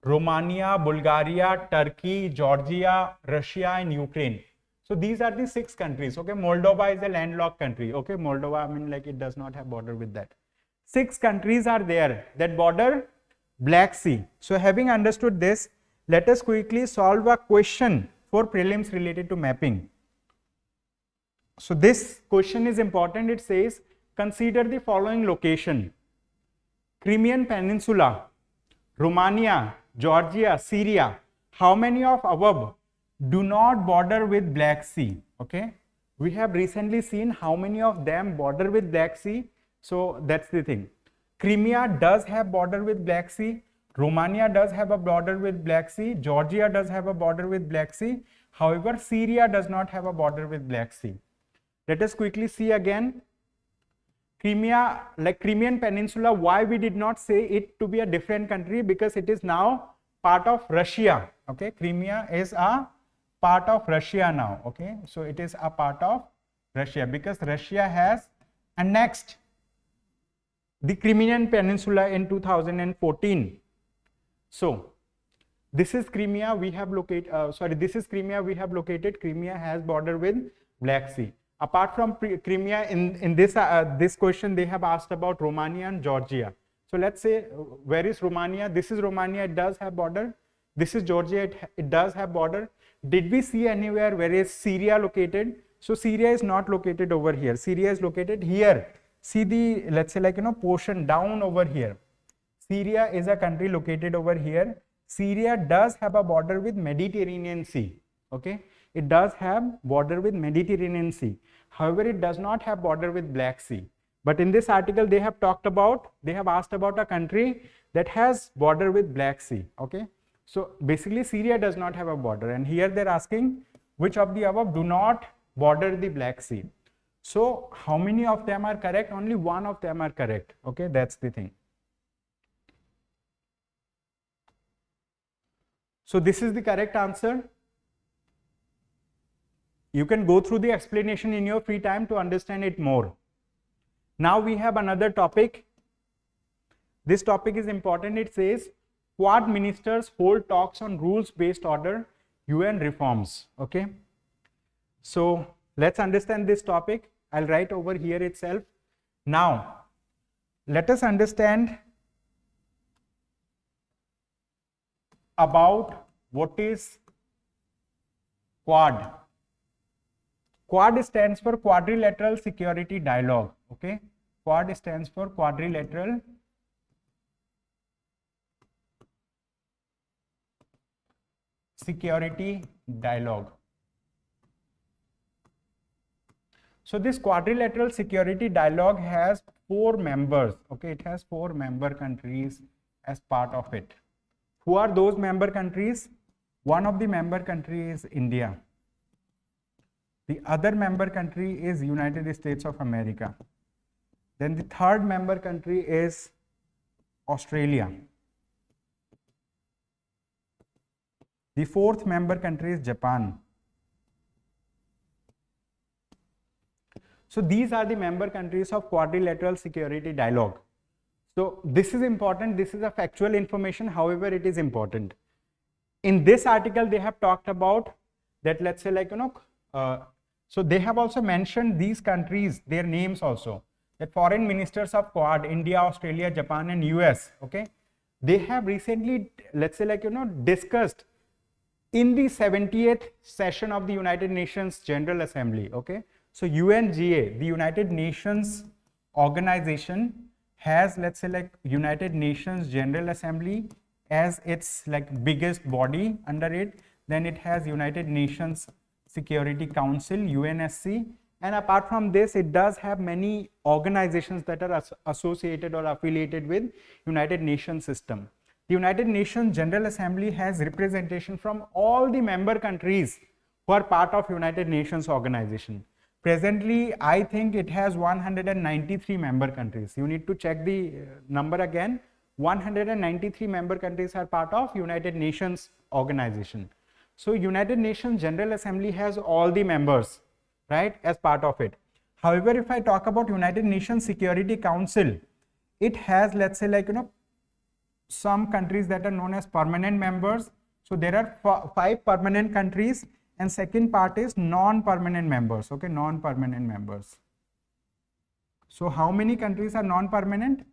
Romania, Bulgaria, Turkey, Georgia, Russia, and Ukraine. So these are the 6 countries. Okay, Moldova is a landlocked country. Okay, Moldova, I mean, like, it does not have border with that. 6 countries are there that border Black Sea. So having understood this, let us quickly solve a question for prelims related to mapping. So this question is important. It says, consider the following location: Crimean Peninsula, Romania, Georgia, Syria. How many of above do not border with Black Sea? Okay, we have recently seen how many of them border with Black Sea. So that's the thing. Crimea does have border with Black Sea. Romania does have a border with Black Sea. Georgia does have a border with Black Sea. However, Syria does not have a border with Black Sea. Let us quickly see again. Crimea, like Crimean Peninsula, why we did not say it to be a different country? Because it is now part of Russia. Okay, Crimea is a part of Russia now. Okay, so it is a part of Russia because Russia has annexed the Crimean Peninsula in 2014. So this is Crimea we have located, this is Crimea we have located. Crimea has border with Black Sea. Apart from Crimea, in this question they have asked about Romania and Georgia. So let's say, where is Romania? This is Romania, it does have border. This is Georgia, it does have border. Did we see anywhere where is Syria located? So Syria is not located over here. Syria is located here. See the, let's say, like, portion down over here. Syria is a country located over here. Syria does have a border with Mediterranean Sea. Okay, it does have border with Mediterranean Sea. However, it does not have border with Black Sea. But in this article, they have asked about a country that has border with Black Sea. Okay, so basically Syria does not have a border, and here they're asking which of the above do not border the Black Sea. So how many of them are correct? Only one of them are correct. Okay, that's the thing. So this is the correct answer. You can go through the explanation in your free time to understand it more. Now we have another topic. This topic is important. It says, Quad ministers hold talks on rules-based order UN reforms. Okay, so let's understand this topic. I'll write over here itself. Now let us understand about what is Quad. Quad stands for Quadrilateral Security Dialogue. Okay, Quad stands for Quadrilateral Security Dialogue. So this Quadrilateral Security Dialogue has 4 members. Okay, it has 4 member countries as part of it. Who are those member countries? One of the member countries is India. The other member country is United States of America. Then the third member country is Australia. The fourth member country is Japan. So these are the member countries of Quadrilateral Security Dialogue. So this is important. This is a factual information. However, it is important. In this article, they have talked about that, let's say, like, so they have also mentioned these countries, their names also, that foreign ministers of Quad, India, Australia, Japan, and US, okay, they have recently, let's say, like, discussed in the 70th session of the United Nations General Assembly. Okay, so UNGA, the United Nations organization, has, let's say, like, United Nations General Assembly as its like biggest body under it. Then it has United Nations Security Council, UNSC, and apart from this, it does have many organizations that are associated or affiliated with United Nations system. The United Nations General Assembly has representation from all the member countries who are part of United Nations organization. Presently, I think it has 193 member countries. You need to check the number again. 193 member countries are part of United Nations organization. So United Nations General Assembly has all the members, right, as part of it. However, if I talk about United Nations Security Council, it has, let's say, like, some countries that are known as permanent members. So there are 5 permanent countries, and second part is non-permanent members. Okay, non-permanent members. So how many countries are non-permanent?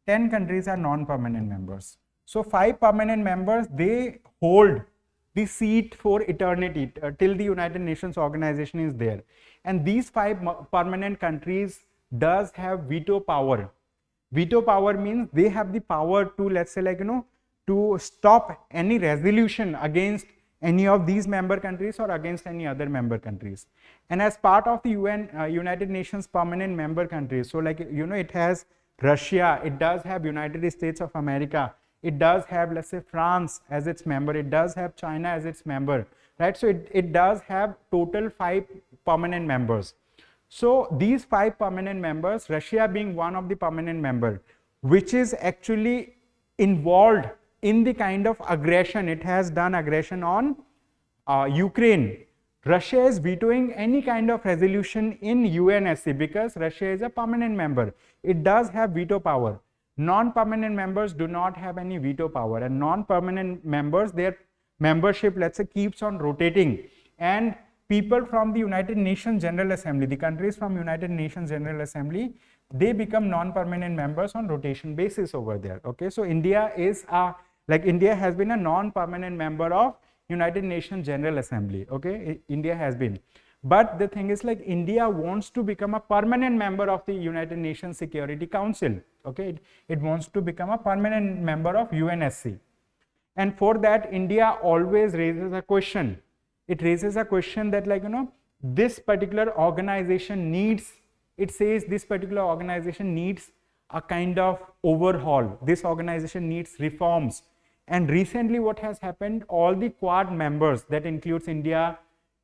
10 countries are non-permanent members. So 5 permanent members, they hold the seat for eternity till the United Nations organization is there. And these 5 permanent countries does have veto power. Veto power means they have the power to, let's say, like, to stop any resolution against any of these member countries or against any other member countries. And as part of the United Nations permanent member countries, so like, it has Russia, it does have United States of America, it does have, let's say, France as its member, it does have China as its member, right? So it does have total 5 permanent members. So these 5 permanent members, Russia being one of the permanent member, which is actually involved in the kind of aggression, it has done aggression on Ukraine. Russia is vetoing any kind of resolution in UNSC because Russia is a permanent member. It does have veto power. Non-permanent members do not have any veto power, and non-permanent members, their membership, let's say, keeps on rotating, and people from the United Nations General Assembly, the countries from United Nations General Assembly, they become non-permanent members on rotation basis over there. Okay, so India is India has been a non-permanent member of United Nations General Assembly. Okay, India has been, but the thing is, like, India wants to become a permanent member of the United Nations Security Council. Okay, it wants to become a permanent member of UNSC, and for that India always raises a question. It raises a question that, like, this particular organization needs, it says this particular organization needs a kind of overhaul. This organization needs reforms. And recently what has happened, all the Quad members, that includes India,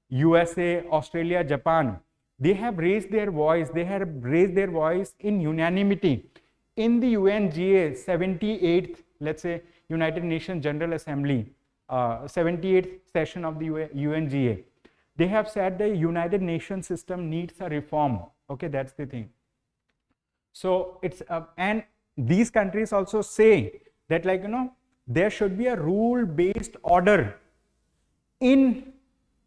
USA, Australia, Japan, they have raised their voice. They have raised their voice in unanimity in the UNGA 78th, let's say, United Nations General Assembly, 78th session of the UNGA. They have said the United Nations system needs a reform. Okay, that's the thing. So it's and these countries also say that, like, there should be a rule-based order in,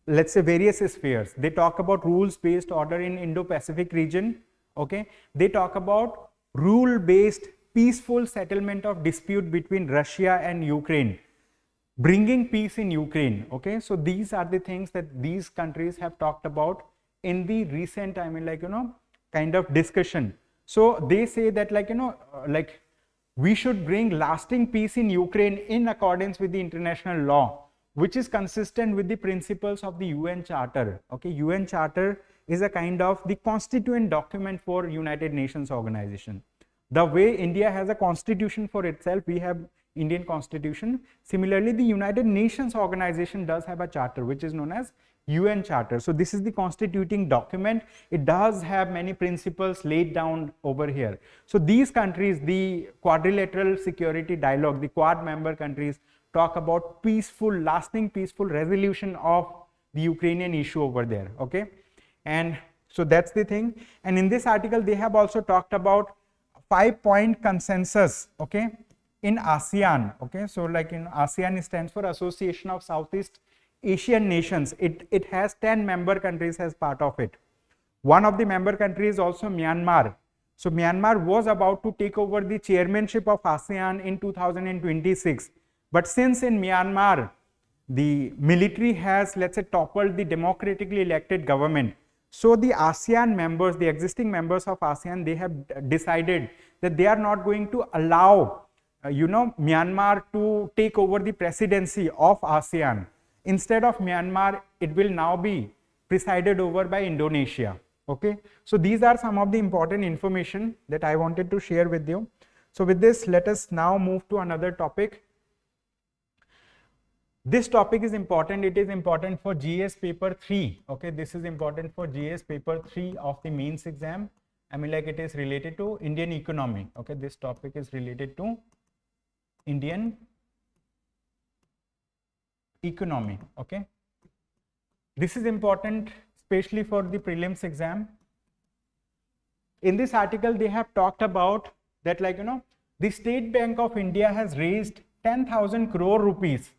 let's say, various spheres. They talk about rules-based order in Indo-Pacific region. Okay, they talk about rule-based peaceful settlement of dispute between Russia and Ukraine, bringing peace in Ukraine. Okay, so these are the things that these countries have talked about in the recent, kind of discussion. So they say that, like, we should bring lasting peace in Ukraine in accordance with the international law, which is consistent with the principles of the UN Charter. Okay, UN Charter is a kind of the constituent document for United Nations organization. The way India has a constitution for itself, we have Indian constitution. Similarly, the United Nations organization does have a charter, which is known as UN Charter. So this is the constituting document. It does have many principles laid down over here. So these countries, the quadrilateral security dialogue, the Quad member countries, talk about peaceful, lasting peaceful resolution of the Ukrainian issue over there. Okay, and so that's the thing. And in this article, they have also talked about 5-point consensus. Okay, in ASEAN. Okay, so like in ASEAN stands for Association of Southeast Asian Nations. It has 10 member countries as part of it. One of the member countries is also Myanmar. So Myanmar was about to take over the chairmanship of ASEAN in 2026. But since in Myanmar, the military has, let's say, toppled the democratically elected government, so the ASEAN members, the existing members of ASEAN, they have decided that they are not going to allow, Myanmar to take over the presidency of ASEAN. Instead of Myanmar, it will now be presided over by Indonesia. Okay, so these are some of the important information that I wanted to share with you. So with this, let us now move to another topic. This topic is important. It is important for GS paper 3. Okay, this is important for GS paper 3 of the mains exam. It is related to Indian economy. Okay, this topic is related to Indian economy. Okay, this is important especially for the prelims exam. In this article, they have talked about that, like, the State Bank of India has raised 10,000 crore rupees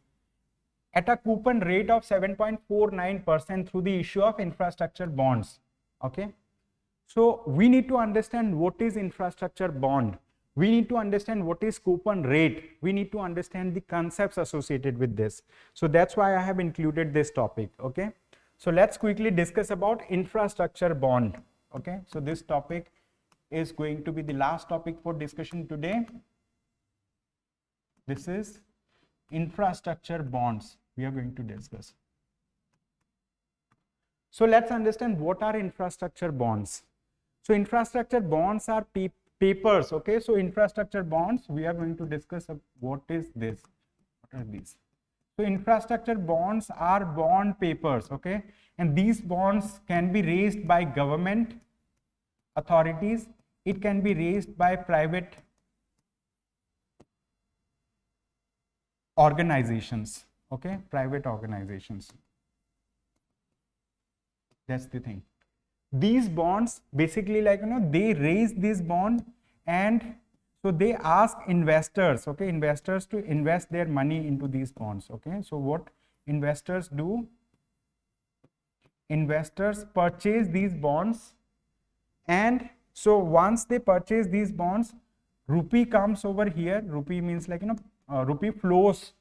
at a coupon rate of 7.49% through the issue of infrastructure bonds. Okay. So we need to understand what is infrastructure bond. We need to understand what is coupon rate. We need to understand the concepts associated with this. So that's why I have included this topic. Okay. So let's quickly discuss about infrastructure bond. Okay. So this topic is going to be the last topic for discussion today. This is infrastructure bonds we are going to discuss. So let's understand what are infrastructure bonds. So infrastructure bonds are papers. Okay, so infrastructure bonds, we are going to discuss what is this, what are these. So infrastructure bonds are bond papers. Okay, and these bonds can be raised by government authorities. It can be raised by private organizations. Okay, private organizations. That's the thing. These bonds basically, like, they raise this bond, and so they ask investors, okay, investors to invest their money into these bonds. Okay, so what investors do, investors purchase these bonds, and so once they purchase these bonds, rupee comes over here. Rupee means, like, rupee flows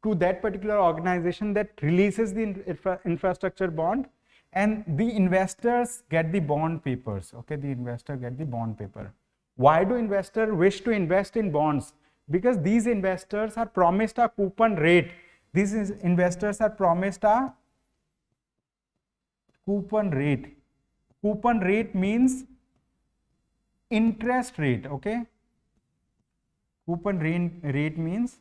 to that particular organization that releases the infrastructure bond, and the investors get the bond papers. Okay, the investor get the bond paper. Why do investors wish to invest in bonds? Because these investors are promised a coupon rate. These investors are promised a coupon rate. Coupon rate means interest rate. Okay, coupon rate means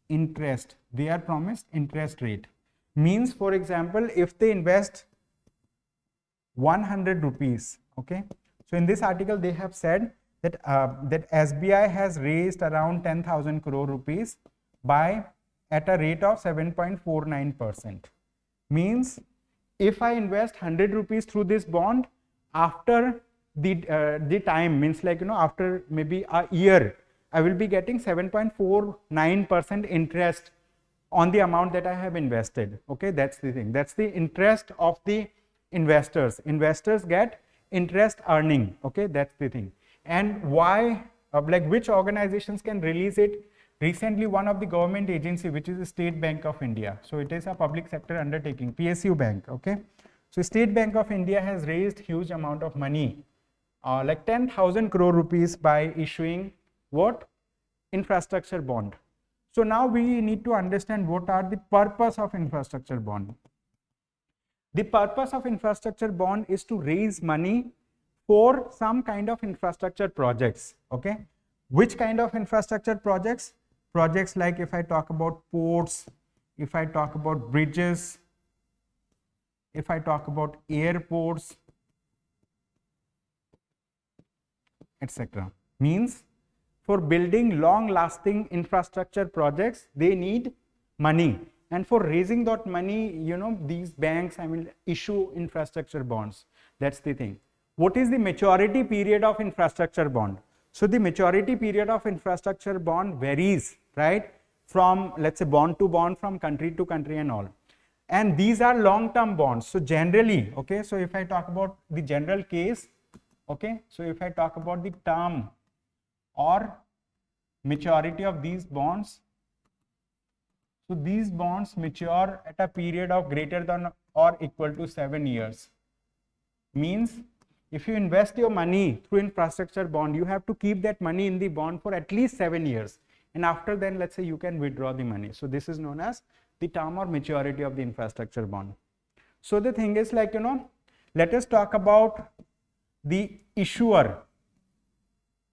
interest. They are promised interest rate. Means, for example, if they invest 100 rupees, okay, so in this article they have said that that SBI has raised around 10,000 crore rupees at a rate of 7.49%. Means, if I invest 100 rupees through this bond, after the time, means, like, after maybe a year, I will be getting 7.49% interest on the amount that I have invested. Okay, that's the thing. That's the interest of the investors. Investors get interest earning. Okay, that's the thing. And why, like, which organizations can release it? Recently, one of the government agency, which is the State Bank of India. So it is a public sector undertaking, PSU Bank. Okay, so State Bank of India has raised huge amount of money, like 10,000 crore rupees, by issuing what? Infrastructure bond. So now we need to understand what are the purpose of infrastructure bond. The purpose of infrastructure bond is to raise money for some kind of infrastructure projects. Okay, which kind of infrastructure projects? Projects like, if I talk about ports, if I talk about bridges, if I talk about airports, etc. Means, for building long-lasting infrastructure projects, they need money, and for raising that money, these banks, issue infrastructure bonds. That's the thing. What is the maturity period of infrastructure bond? So the maturity period of infrastructure bond varies, right, from, let's say, bond to bond, from country to country and all. And these are long-term bonds. So generally, okay, so if I talk about the general case, okay, so if I talk about the term or maturity of these bonds, so these bonds mature at a period of greater than or equal to 7 years. Means, if you invest your money through infrastructure bond, you have to keep that money in the bond for at least 7 years, and after then, let's say, you can withdraw the money. So this is known as the term or maturity of the infrastructure bond. So the thing is, like, let us talk about the issuer.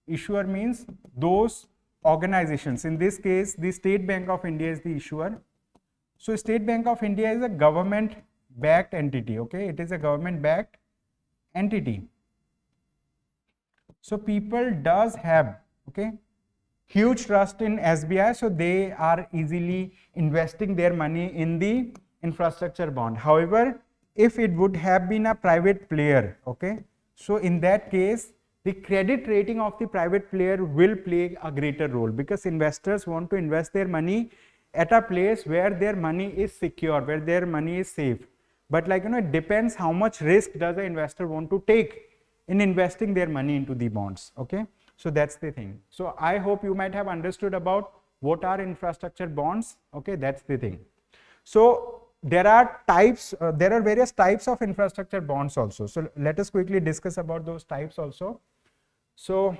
Issuer means those organizations. In this case, the State Bank of India is the issuer. So State Bank of India is a government backed entity. Okay, it is a government backed entity. So people does have, okay, huge trust in SBI, so they are easily investing their money in the infrastructure bond. However, if it would have been a private player, okay, So in that case, the credit rating of the private player will play a greater role, because investors want to invest their money at a place where their money is secure, where their money is safe. But like, it depends how much risk does the investor want to take in investing their money into the bonds. Okay, so that's the thing. So I hope you might have understood about what are infrastructure bonds. Okay, that's the thing. So there are types, there are various types of infrastructure bonds also. So let us quickly discuss about those types also. So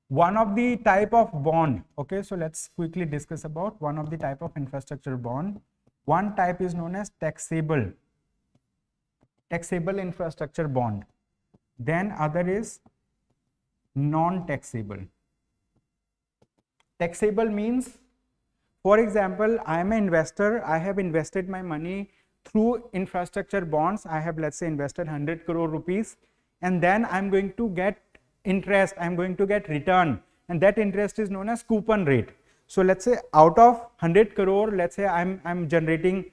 one of the type of bond, okay, so let's quickly discuss about one of the type of infrastructure bond. One type is known as taxable infrastructure bond. Then other is non-taxable. Taxable means, for example, I am an investor, I have invested my money through infrastructure bonds. I have, let's say, invested 100 crore rupees, and then I'm going to get interest, I'm going to get return, and that interest is known as coupon rate. So let's say out of 100 crore, let's say I'm generating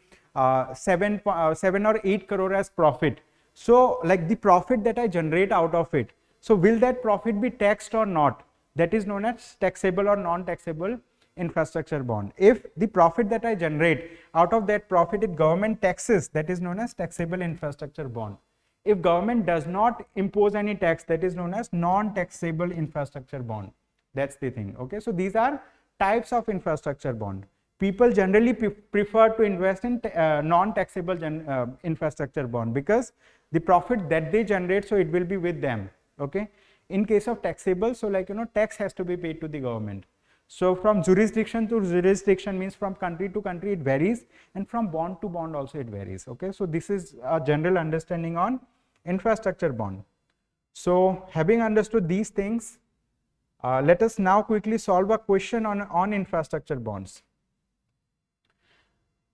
7 or 8 crore as profit. So like the profit that I generate out of it, so will that profit be taxed or not? That is known as taxable or non-taxable infrastructure bond. If the profit that I generate, out of that profit, if government taxes, that is known as taxable infrastructure bond. If government does not impose any tax, that is known as non-taxable infrastructure bond. That's the thing. Okay, so these are types of infrastructure bond. People generally prefer to invest in non-taxable infrastructure bond, because the profit that they generate, so it will be with them. Okay, in case of taxable, so like, tax has to be paid to the government. So from jurisdiction to jurisdiction means from country to country it varies, and from bond to bond also it varies. Okay, so this is a general understanding on infrastructure bond. So having understood these things, let us now quickly solve a question on infrastructure bonds.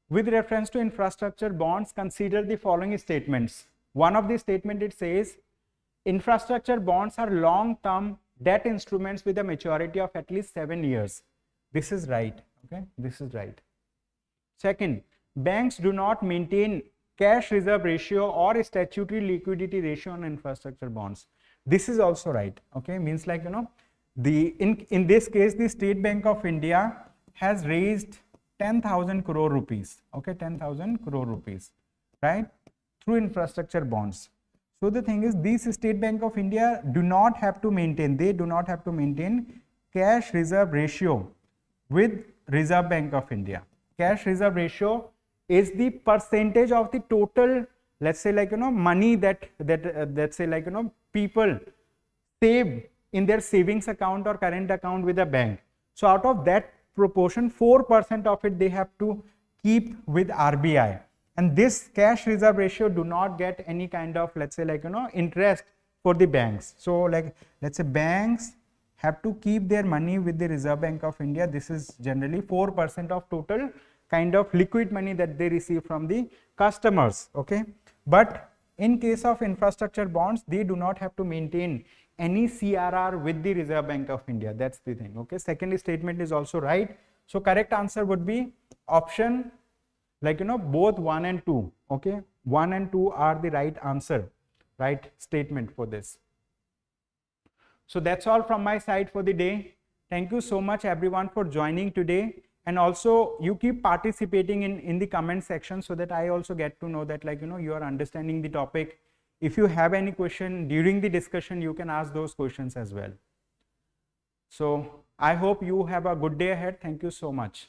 With reference to infrastructure bonds, consider the following statements. One of the statement, it says infrastructure bonds are long-term debt instruments with a maturity of at least 7 years. This is right. Okay, this is right. Second, banks do not maintain cash reserve ratio or statutory liquidity ratio on infrastructure bonds. This is also right. Okay, means like, in this case, the State Bank of India has raised 10,000 crore rupees. Okay, 10,000 crore rupees, right, through infrastructure bonds. So the thing is, these State Bank of India do not have to maintain, they do not have to maintain cash reserve ratio with Reserve Bank of India. Cash reserve ratio is the percentage of the total, let's say, like, money that let's say, like, people save in their savings account or current account with a bank. So out of that proportion, 4% of it they have to keep with RBI. And this cash reserve ratio do not get any kind of, let's say, like, interest for the banks. So like, let's say banks have to keep their money with the Reserve Bank of India. This is generally 4% of total kind of liquid money that they receive from the customers. Okay, but in case of infrastructure bonds, they do not have to maintain any CRR with the Reserve Bank of India. That's the thing. Okay, second statement is also right. So correct answer would be option, like, both 1 and 2. Okay, 1 and 2 are the right answer, right statement for this. So that's all from my side for the day. Thank you so much everyone for joining today, and also you keep participating in the comment section, so that I also get to know that, like, you are understanding the topic. If you have any question during the discussion, you can ask those questions as well. So I hope you have a good day ahead. Thank you so much.